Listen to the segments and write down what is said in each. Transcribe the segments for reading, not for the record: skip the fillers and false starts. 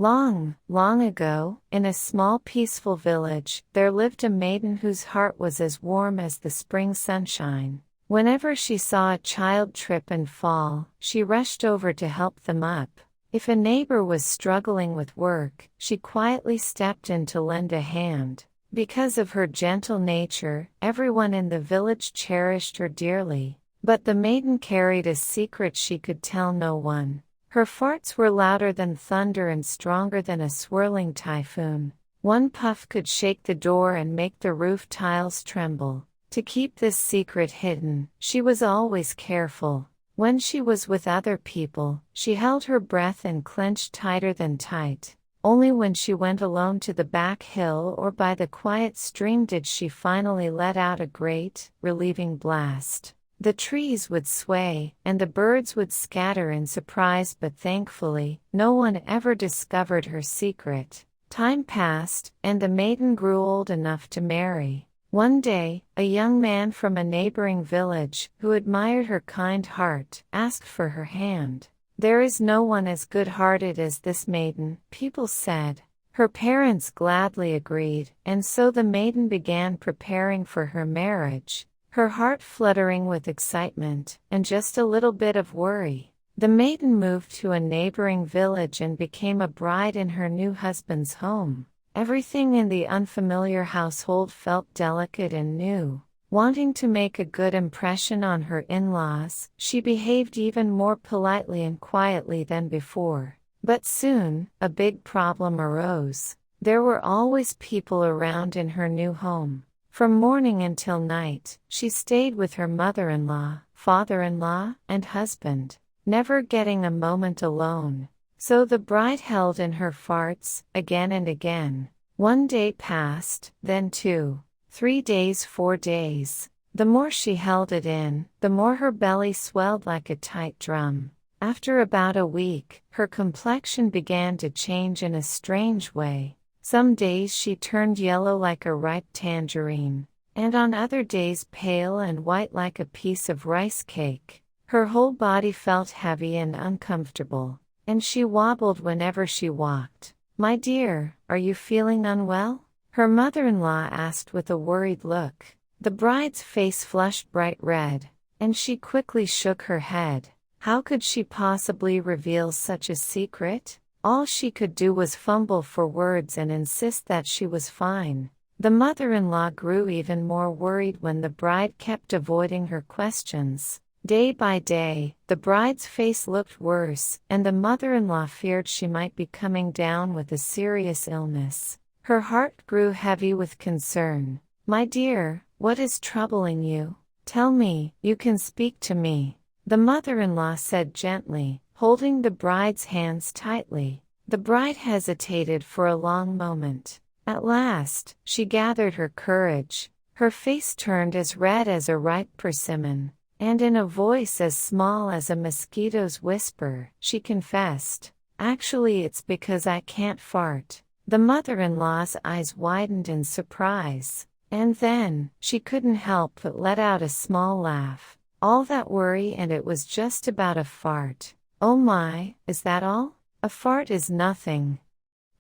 Long, long ago, in a small peaceful village, there lived a maiden whose heart was as warm as the spring sunshine. Whenever she saw a child trip and fall, she rushed over to help them up. If a neighbor was struggling with work, she quietly stepped in to lend a hand. Because of her gentle nature, everyone in the village cherished her dearly. But the maiden carried a secret she could tell no one. Her farts were louder than thunder and stronger than a swirling typhoon. One puff could shake the door and make the roof tiles tremble. To keep this secret hidden, she was always careful. When she was with other people, she held her breath and clenched tighter than tight. Only when she went alone to the back hill or by the quiet stream did she finally let out a great, relieving blast. The trees would sway, and the birds would scatter in surprise, but thankfully, no one ever discovered her secret. Time passed, and the maiden grew old enough to marry. One day, a young man from a neighboring village, who admired her kind heart, asked for her hand. "There is no one as good-hearted as this maiden," people said. Her parents gladly agreed, and so the maiden began preparing for her marriage. Her heart fluttering with excitement, and just a little bit of worry. The maiden moved to a neighboring village and became a bride in her new husband's home. Everything in the unfamiliar household felt delicate and new. Wanting to make a good impression on her in-laws, she behaved even more politely and quietly than before. But soon, a big problem arose. There were always people around in her new home. From morning until night, she stayed with her mother-in-law, father-in-law, and husband, never getting a moment alone. So the bride held in her farts, again and again. One day passed, then 2, 3 days, 4 days. The more she held it in, the more her belly swelled like a tight drum. After about a week, her complexion began to change in a strange way. Some days she turned yellow like a ripe tangerine, and on other days pale and white like a piece of rice cake. Her whole body felt heavy and uncomfortable, and she wobbled whenever she walked. "My dear, are you feeling unwell?" her mother-in-law asked with a worried look. The bride's face flushed bright red, and she quickly shook her head. How could she possibly reveal such a secret? All she could do was fumble for words and insist that she was fine. The mother-in-law grew even more worried when the bride kept avoiding her questions. Day by day, the bride's face looked worse, and the mother-in-law feared she might be coming down with a serious illness. Her heart grew heavy with concern. "My dear, what is troubling you? Tell me, you can speak to me," the mother-in-law said gently, holding the bride's hands tightly. The bride hesitated for a long moment. At last, she gathered her courage. Her face turned as red as a ripe persimmon, and in a voice as small as a mosquito's whisper, she confessed, "Actually, it's because I can't fart." The mother-in-law's eyes widened in surprise, and then, she couldn't help but let out a small laugh. "All that worry and it was just about a fart. Oh my, is that all? A fart is nothing.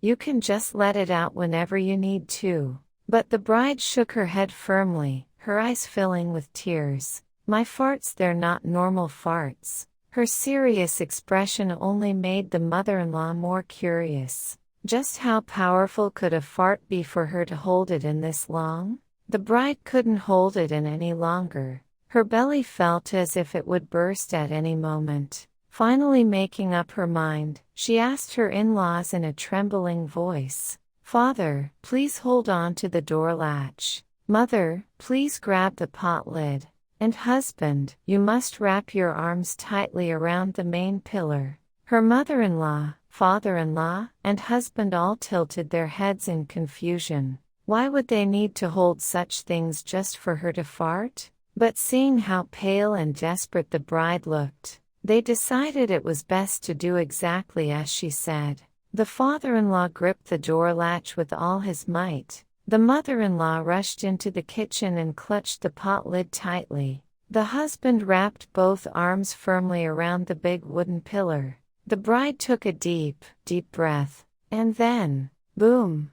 You can just let it out whenever you need to." But the bride shook her head firmly, her eyes filling with tears. "My farts, they're not normal farts." Her serious expression only made the mother-in-law more curious. Just how powerful could a fart be for her to hold it in this long? The bride couldn't hold it in any longer. Her belly felt as if it would burst at any moment. Finally making up her mind, she asked her in-laws in a trembling voice, "Father, please hold on to the door latch. Mother, please grab the pot lid. And husband, you must wrap your arms tightly around the main pillar." Her mother-in-law, father-in-law, and husband all tilted their heads in confusion. Why would they need to hold such things just for her to fart? But seeing how pale and desperate the bride looked, they decided it was best to do exactly as she said. The father-in-law gripped the door latch with all his might. The mother-in-law rushed into the kitchen and clutched the pot lid tightly. The husband wrapped both arms firmly around the big wooden pillar. The bride took a deep, deep breath, And then, boom!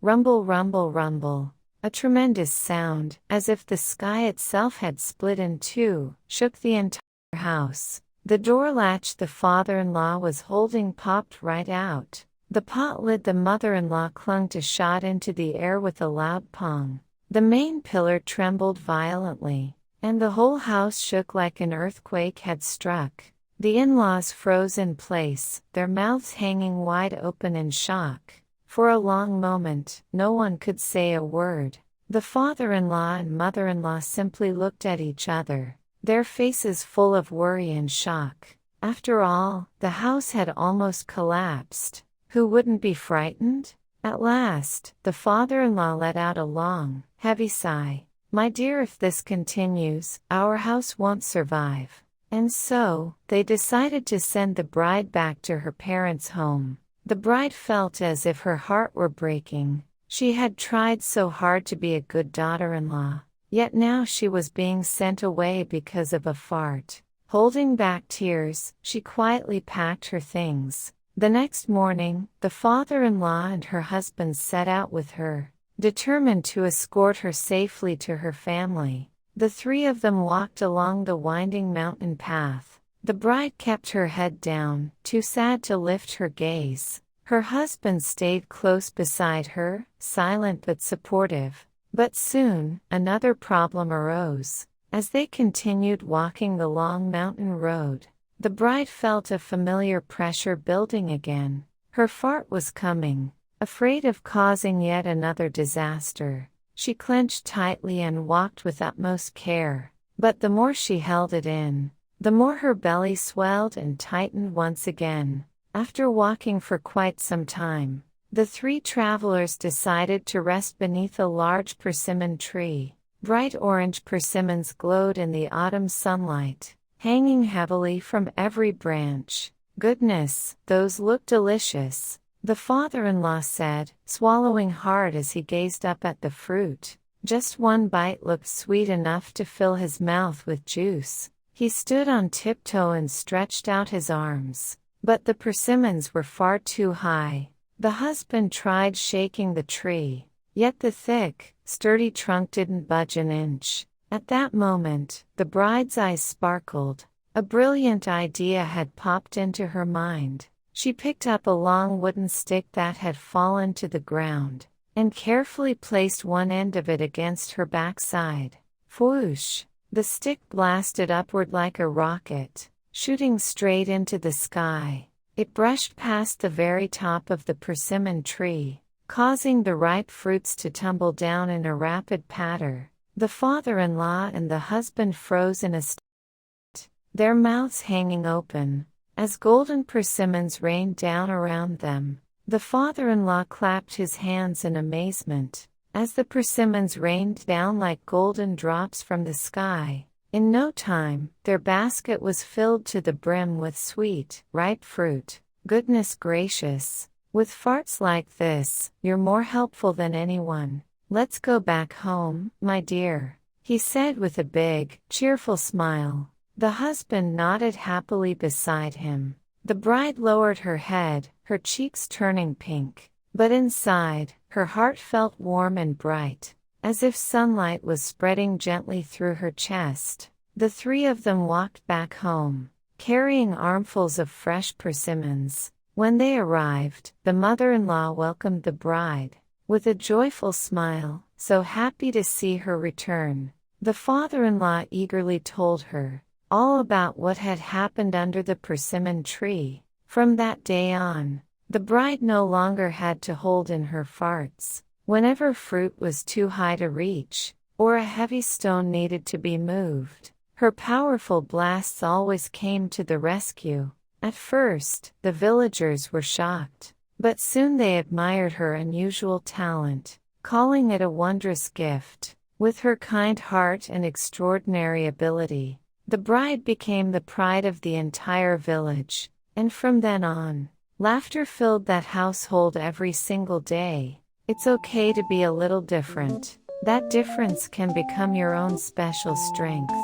Rumble, rumble, rumble. A tremendous sound, as if the sky itself had split in two, shook the entire house. The door latch the father-in-law was holding popped right out. The pot lid the mother-in-law clung to shot into the air with a loud pong. The main pillar trembled violently, and the whole house shook like an earthquake had struck. The in-laws froze in place, their mouths hanging wide open in shock. For a long moment, no one could say a word. The father-in-law and mother-in-law simply looked at each other, their faces full of worry and shock. After all, the house had almost collapsed. Who wouldn't be frightened? At last, the father-in-law let out a long, heavy sigh. "My dear, if this continues, our house won't survive." And so, they decided to send the bride back to her parents' home. The bride felt as if her heart were breaking. She had tried so hard to be a good daughter-in-law, yet now she was being sent away because of a fart. Holding back tears, she quietly packed her things. The next morning, the father-in-law and her husband set out with her, determined to escort her safely to her family. The three of them walked along the winding mountain path. The bride kept her head down, too sad to lift her gaze. Her husband stayed close beside her, silent but supportive. But soon, another problem arose. As they continued walking the long mountain road, the bride felt a familiar pressure building again. Her fart was coming. Afraid of causing yet another disaster, she clenched tightly and walked with utmost care. But the more she held it in, the more her belly swelled and tightened once again. After walking for quite some time, the three travelers decided to rest beneath a large persimmon tree. Bright orange persimmons glowed in the autumn sunlight, hanging heavily from every branch. "Goodness, those look delicious," the father-in-law said, swallowing hard as he gazed up at the fruit. Just one bite looked sweet enough to fill his mouth with juice. He stood on tiptoe and stretched out his arms. But the persimmons were far too high. The husband tried shaking the tree, yet the thick, sturdy trunk didn't budge an inch. At that moment, the bride's eyes sparkled. A brilliant idea had popped into her mind. She picked up a long wooden stick that had fallen to the ground, and carefully placed one end of it against her backside. Whoosh! The stick blasted upward like a rocket, shooting straight into the sky. It brushed past the very top of the persimmon tree, causing the ripe fruits to tumble down in a rapid patter. The father-in-law and the husband froze in a state, their mouths hanging open, as golden persimmons rained down around them. The father-in-law clapped his hands in amazement, as the persimmons rained down like golden drops from the sky. In no time, their basket was filled to the brim with sweet, ripe fruit. "Goodness gracious! With farts like this, you're more helpful than anyone. Let's go back home, my dear," he said with a big, cheerful smile. The husband nodded happily beside him. The bride lowered her head, her cheeks turning pink. But inside, her heart felt warm and bright, as if sunlight was spreading gently through her chest. The three of them walked back home, carrying armfuls of fresh persimmons. When they arrived, the mother-in-law welcomed the bride with a joyful smile, so happy to see her return. The father-in-law eagerly told her all about what had happened under the persimmon tree. From that day on, the bride no longer had to hold in her farts. Whenever fruit was too high to reach, or a heavy stone needed to be moved, her powerful blasts always came to the rescue. At first, the villagers were shocked, but soon they admired her unusual talent, calling it a wondrous gift. With her kind heart and extraordinary ability, the bride became the pride of the entire village, and from then on, laughter filled that household every single day. It's okay to be a little different. That difference can become your own special strength.